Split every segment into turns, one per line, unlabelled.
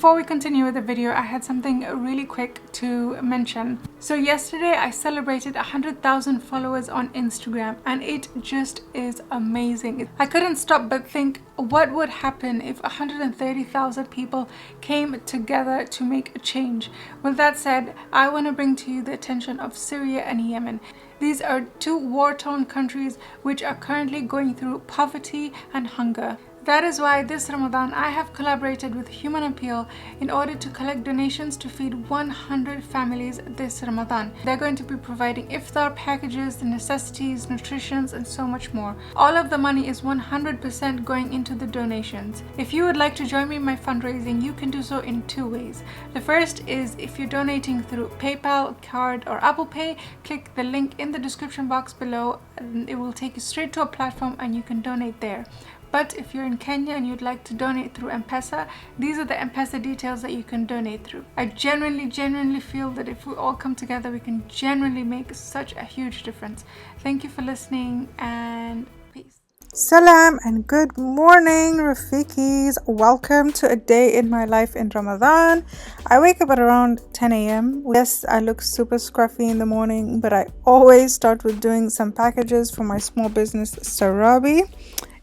Before we continue with the video, I had something really quick to mention. So yesterday I celebrated 100,000 followers on Instagram, and it just is amazing. I couldn't stop but think, what would happen if 130,000 people came together to make a change? With that said, I want to bring to you the attention of Syria and Yemen. These are two war-torn countries which are currently going through poverty and hunger. That is why this Ramadan I have collaborated with Human Appeal in order to collect donations to feed 100 families this Ramadan. They're going to be providing iftar packages, necessities, nutrition, and so much more. All of the money is 100% going into the donations. If you would like to join me in my fundraising, you can do so in two ways. The first is if you're donating through PayPal, card, or Apple Pay, click the link in the description box below and it will take you straight to a platform and you can donate there. But if you're in Kenya and you'd like to donate through M-Pesa, these are the M-Pesa details that you can donate through. I genuinely feel that if we all come together, we can genuinely make such a huge difference. Thank you for listening and peace. Salam and good morning, Rafiqis. Welcome to a day in my life in Ramadan. I wake up at around 10 a.m. Yes, I look super scruffy in the morning, but I always start with doing some packages for my small business, Sarabi.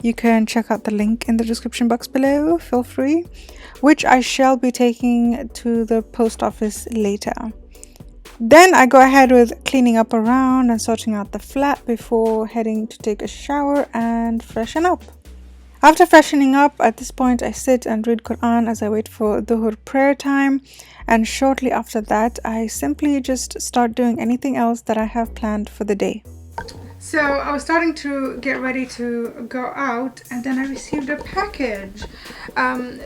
You can check out the link in the description box below, feel free, which I shall be taking to the post office later. Then I go ahead with cleaning up around and sorting out the flat before heading to take a shower and freshen up. After freshening up, at this point I sit and read Quran as I wait for Dhuhr prayer time, and shortly after that I simply just start doing anything else that I have planned for the day. So I was starting to get ready to go out and then I received a package.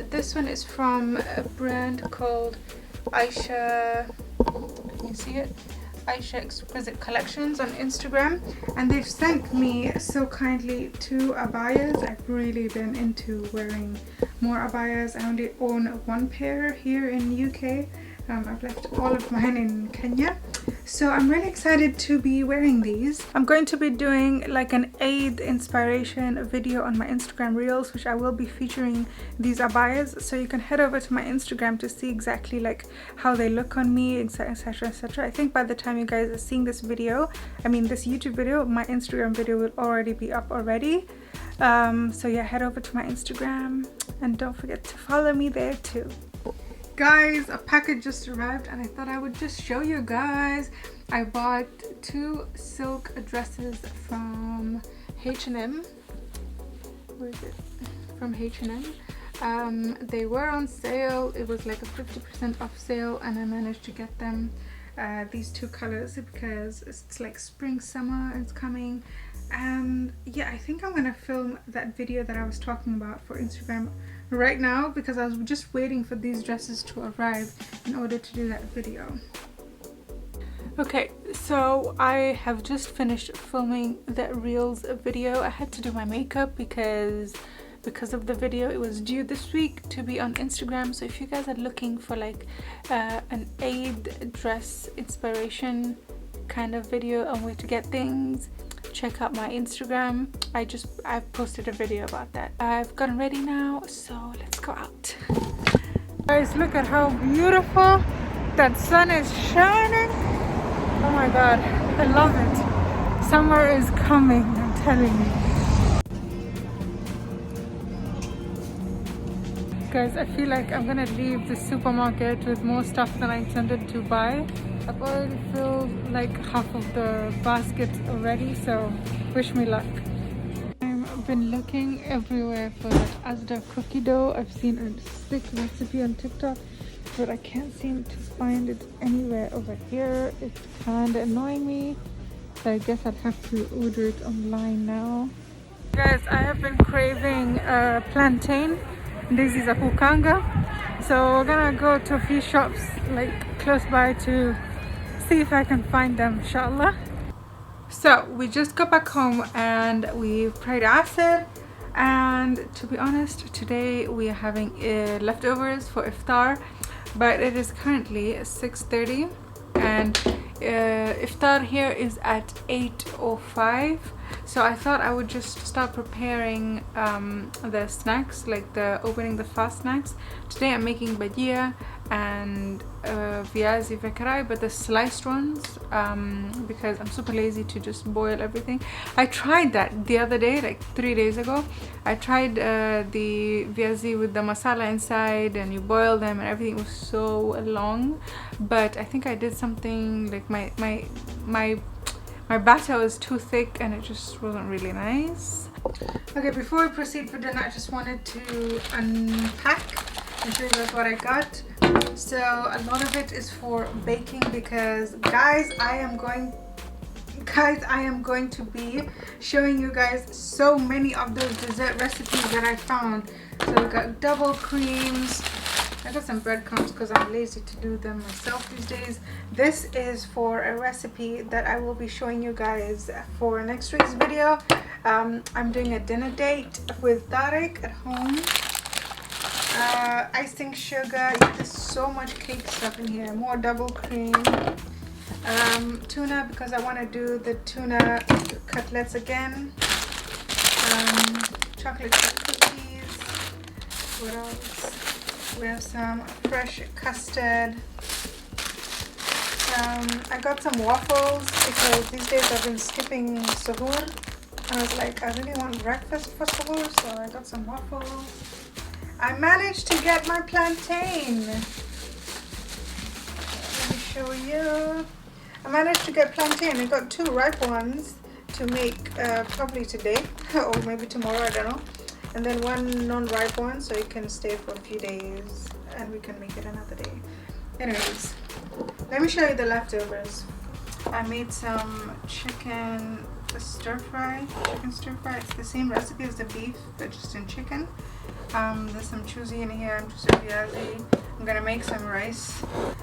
This one is from a brand called Aisha, can you see it? Aisha Exquisite Collections on Instagram, and they've sent me so kindly two abayas. I've really been into wearing more abayas. I only own one pair here in the UK. I've left all of mine in Kenya, so I'm really excited to be wearing these. I'm going to be doing like an Eid inspiration video on my Instagram reels, which I will be featuring these abayas, so you can head over to my Instagram to see exactly like how they look on me, etc, etc. I think by the time you guys are seeing this video, this YouTube video, my Instagram video will already be up already. So yeah, head over to my Instagram and don't forget to follow me there too. Guys, a package just arrived and I thought I would just show you guys. I bought two silk dresses from H&M. Where is it? From H&M. They were on sale. It was like a 50% off sale and I managed to get them these two colors because it's like spring summer is coming. And yeah, I think I'm gonna film that video that I was talking about for Instagram right now because I was just waiting for these dresses to arrive in order to do that video. Okay, so I have just finished filming the reels video. I had to do my makeup because of the video. It was due this week to be on Instagram, so if you guys are looking for like an Eid dress inspiration kind of video on where to get things, check out my Instagram. I've posted a video about that. I've gotten ready now, so let's go out. Guys, look at how beautiful that sun is shining. Oh my god, I love it. Summer is coming, I'm telling you. Guys, I feel like I'm gonna leave the supermarket with more stuff than I intended to buy. I've already filled like half of the basket already, so wish me luck. I've been looking everywhere for that Asda cookie dough. I've seen a sick recipe on TikTok, but I can't seem to find it anywhere over here. It's kind of annoying me, so I guess I'll have to order it online now. Guys, I have been craving plantain. This is a kukanga, so we're gonna go to a few shops like close by to see if I can find them, inshallah. So we just got back home and we've prayed Asr, and to be honest, today we are having leftovers for iftar, but it is currently 6:30 and iftar here is at 8:05, so I thought I would just start preparing the snacks, like the opening the fast snacks. Today I'm making bajia and viazi vekarai, but the sliced ones, because I'm super lazy to just boil everything. I tried that the other day, like 3 days ago. I tried the viazi with the masala inside, and you boil them and everything. Was so long, but I think I did something like my batter was too thick and it just wasn't really nice. Okay, before we proceed for dinner, I just wanted to unpack and show you guys what I got. So a lot of it is for baking because guys, I am going to be showing you guys so many of those dessert recipes that I found. So we got double creams. I got some breadcrumbs because I'm lazy to do them myself these days. This is for a recipe that I will be showing you guys for next week's video. I'm doing a dinner date with Tariq at home. Icing sugar. There's so much cake stuff in here. More double cream. Tuna, because I want to do the tuna cutlets again. Chocolate chip cookies. What else? We have some fresh custard. I got some waffles because these days I've been skipping suhoor. And I was like, I really want breakfast for suhoor, so I got some waffles. I managed to get my plantain. Let me show you. I managed to get plantain. I got 2 ripe ones to make probably today or maybe tomorrow, I don't know. And then 1 non-ripe one, so it can stay for a few days and we can make it another day. Anyways, let me show you the leftovers. I made some chicken stir fry. It's the same recipe as the beef, but just in chicken. There's some chuzi in here and just viazi. I'm gonna make some rice.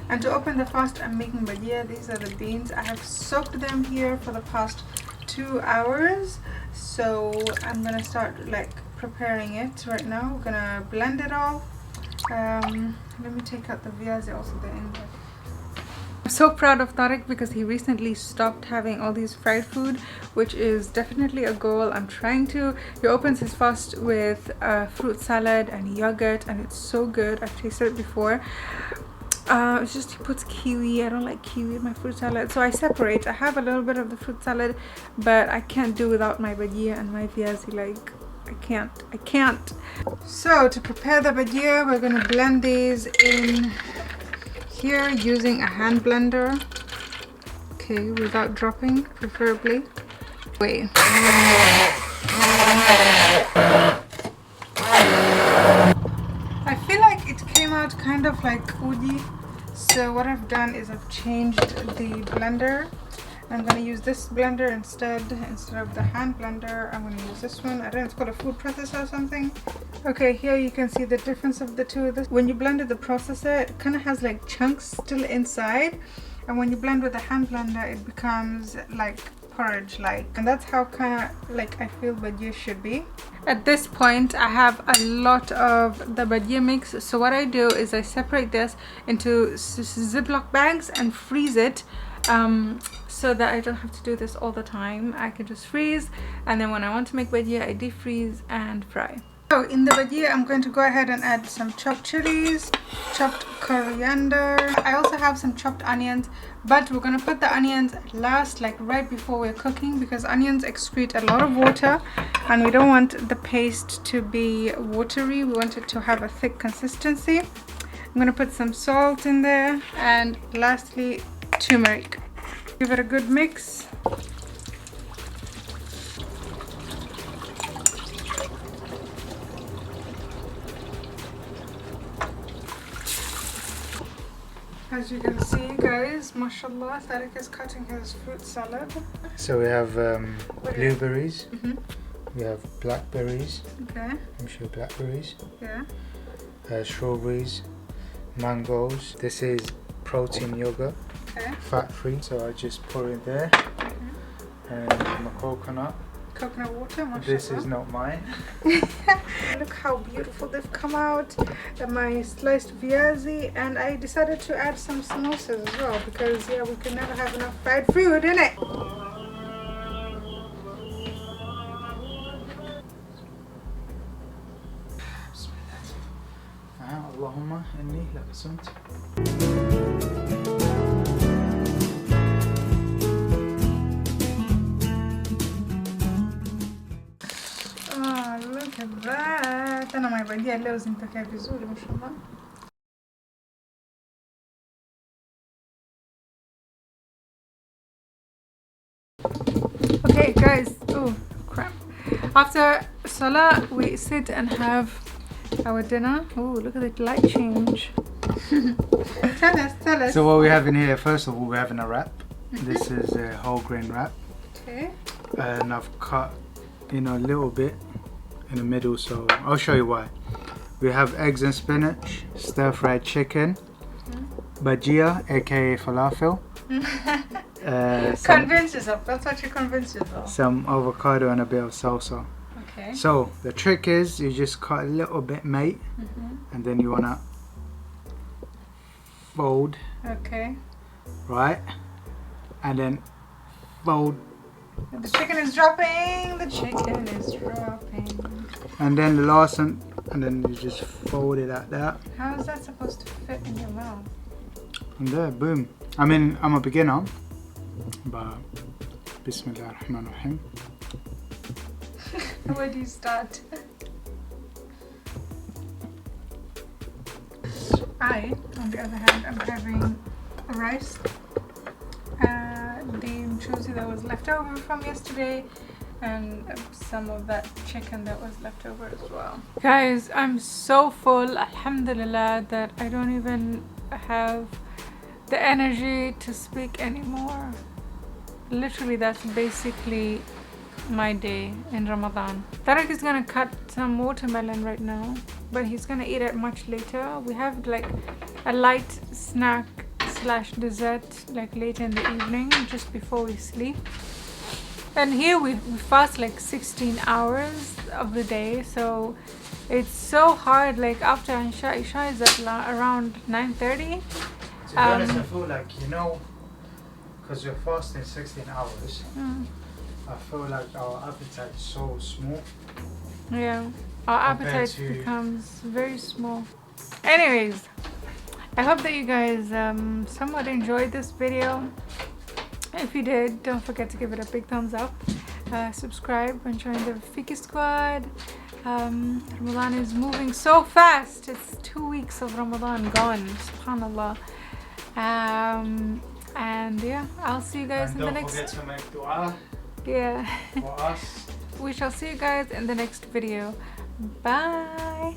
And to open the fast, I'm making bajia. These are the beans. I have soaked them here for the past 2 hours. So I'm gonna start like preparing it right now. We're gonna blend it all. Let me take out the viazi also the end. I'm so proud of Tariq because he recently stopped having all these fried food, which is definitely a goal I'm trying to. He opens his fast with fruit salad and yogurt, and it's so good. I've tasted it before. It's just he puts kiwi. I don't like kiwi in my fruit salad, so I separate. I have a little bit of the fruit salad, but I can't do without my bajia and my viazi. Like I can't. So to prepare the bajia, we're gonna blend these in here using a hand blender. Okay, without dropping, preferably. Wait. I feel like it came out kind of like udi. So what I've done is I've changed the blender. I'm going to use this blender instead of the hand blender. I'm going to use this one. I don't know, it's called a food processor or something. Okay, here you can see the difference of the two. When you blend with the processor, it kind of has like chunks still inside. And when you blend with the hand blender, it becomes like porridge-like. And that's how kind of like I feel bajia should be. At this point, I have a lot of the bajia mix. So what I do is I separate this into Ziploc bags and freeze it. So that I don't have to do this all the time. I can just freeze, and then when I want to make bajia, I defreeze and fry. So in the bajia, I'm going to go ahead and add some chopped chilies, chopped coriander. I also have some chopped onions, but we're going to put the onions last, like right before we're cooking, because onions excrete a lot of water and we don't want the paste to be watery. We want it to have a thick consistency. I'm going to put some salt in there, and lastly turmeric. Give it a good mix. As you can see, guys, mashallah, Tariq is cutting his fruit salad.
So we have blueberries, we have blackberries.
Okay.
I'm sure blackberries.
Yeah.
Strawberries, mangoes. This is protein yogurt.
Okay.
Fat free, so I just pour it there. And my coconut.
coconut water. Mashallah.
This is not mine.
Look how beautiful they've come out. My sliced viazi, and I decided to add some samosas as well because yeah, we can never have enough fried food, innit?
اللهم إني لبسمت.
Look at that. أنا ما بدي اللوز أنت كيف بزول ما شاء الله. Okay guys, oh crap. After Salah we sit and have our dinner. Oh, look at the light change. Tell us.
So what we have in here, first of all, we're having a wrap. This is a whole grain wrap.
Okay.
And I've cut, a little bit in the middle, so I'll show you why. We have eggs and spinach, stir-fried chicken, bajia, aka falafel.
Convince yourself. That's what you convince yourself.
Some avocado and a bit of salsa.
Okay.
So the trick is you just cut a little bit, mate, and then you wanna fold.
Okay.
Right, and then fold.
The chicken is dropping. The chicken is dropping.
And then the last one, and then you just fold it like that.
How is that supposed to fit in your mouth?
And there, boom. I mean, I'm a beginner, but Bismillah ar-Rahman ar-Rahim.
Where do you start? I, on the other hand, am having rice, the choozi that was left over from yesterday, and some of that chicken that was left over as well. Guys, I'm so full, alhamdulillah, that I don't even have the energy to speak anymore. Literally, that's basically my day in Ramadan. Tarek is gonna cut some watermelon right now, but he's gonna eat it much later. We have like a light snack slash dessert like late in the evening, just before we sleep. And here we fast like 16 hours of the day, so it's so hard. Like after Isha is at around 9:30.
To be honest, I feel like, because you're fasting 16 hours, I feel like our appetite is so small.
Yeah, our appetite becomes very small. Anyways, I hope that you guys somewhat enjoyed this video. If you did, don't forget to give it a big thumbs up. Subscribe and join the Fiki Squad. Ramadan is moving so fast. It's 2 weeks of Ramadan gone. Subhanallah. And yeah, I'll see you guys in the next.
Don't forget to make dua.
Yeah.
For us.
We shall see you guys in the next video. Bye.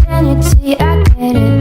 Can you see I get it?